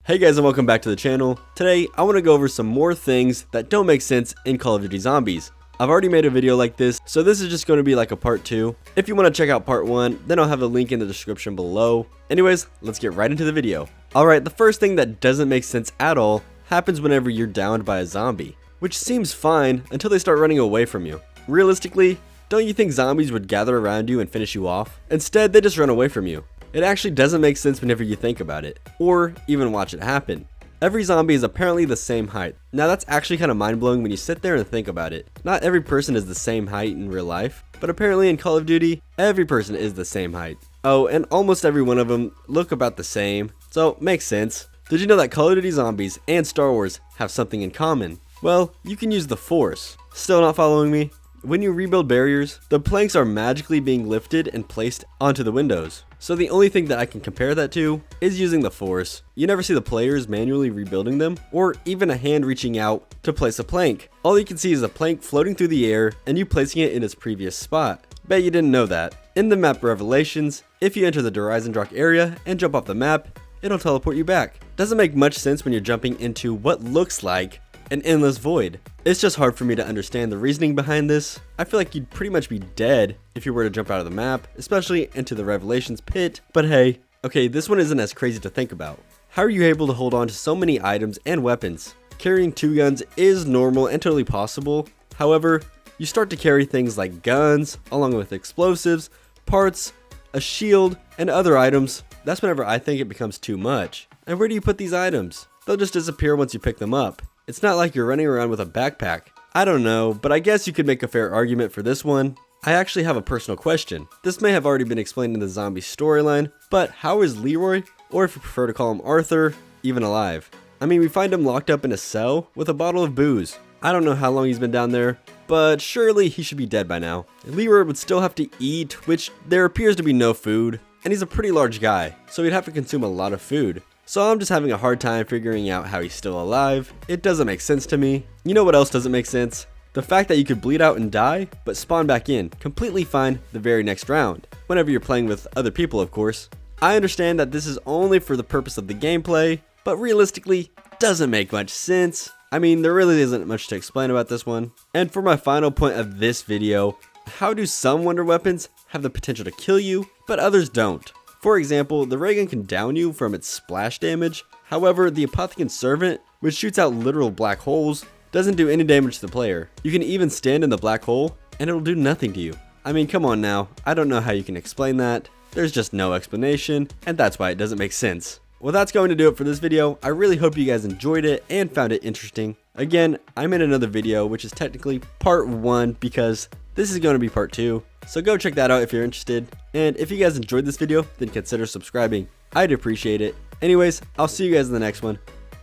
Hey guys, and welcome back to the channel. Today, I want to go over some more things that don't make sense in Call of Duty Zombies. I've already made a video like this, so this is just going to be like a part 2. If you want to check out part 1, then I'll have the link in the description below. Anyways, let's get right into the video. Alright, the first thing that doesn't make sense at all happens whenever you're downed by a zombie, which seems fine until they start running away from you. Realistically, don't you think zombies would gather around you and finish you off? Instead, they just run away from you. It actually doesn't make sense whenever you think about it, or even watch it happen. Every zombie is apparently the same height. Now that's actually kind of mind-blowing when you sit there and think about it. Not every person is the same height in real life, but apparently in Call of Duty, every person is the same height. Oh, and almost every one of them look about the same, so makes sense. Did you know that Call of Duty Zombies and Star Wars have something in common? Well, you can use the Force. Still not following me? When you rebuild barriers, the planks are magically being lifted and placed onto the windows. So the only thing that I can compare that to is using the Force. You never see the players manually rebuilding them, or even a hand reaching out to place a plank. All you can see is a plank floating through the air and you placing it in its previous spot. Bet you didn't know that. In the map Revelations, if you enter the Dryzen area and jump off the map, it'll teleport you back. Doesn't make much sense when you're jumping into what looks like an endless void. It's just hard for me to understand the reasoning behind this. I feel like you'd pretty much be dead if you were to jump out of the map, especially into the Revelations pit. But hey, okay, this one isn't as crazy to think about. How are you able to hold on to so many items and weapons? Carrying 2 guns is normal and totally possible. However, you start to carry things like guns, along with explosives, parts, a shield, and other items. That's whenever I think it becomes too much. And where do you put these items? They'll just disappear once you pick them up. It's not like you're running around with a backpack. I don't know, but I guess you could make a fair argument for this one. I actually have a personal question. This may have already been explained in the zombie storyline, but how is Leroy, or if you prefer to call him Arthur, even alive? I mean, we find him locked up in a cell with a bottle of booze. I don't know how long he's been down there, but surely he should be dead by now. Leroy would still have to eat, which there appears to be no food, and he's a pretty large guy, so he'd have to consume a lot of food. So I'm just having a hard time figuring out how he's still alive. It doesn't make sense to me. You know what else doesn't make sense? The fact that you could bleed out and die, but spawn back in, completely fine the very next round. Whenever you're playing with other people, of course. I understand that this is only for the purpose of the gameplay, but realistically, doesn't make much sense. I mean, there really isn't much to explain about this one. And for my final point of this video, how do some wonder weapons have the potential to kill you, but others don't? For example, the ray gun can down you from its splash damage. However, the Apothecary Servant, which shoots out literal black holes, doesn't do any damage to the player. You can even stand in the black hole, and it'll do nothing to you. I mean, come on now, I don't know how you can explain that. There's just no explanation, and that's why it doesn't make sense. Well, that's going to do it for this video. I really hope you guys enjoyed it and found it interesting. Again, I made another video, which is technically part 1 because this is going to be part 2. So go check that out if you're interested. And if you guys enjoyed this video, then consider subscribing. I'd appreciate it. Anyways, I'll see you guys in the next one.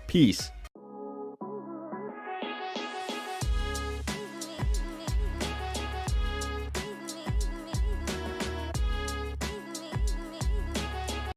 Peace.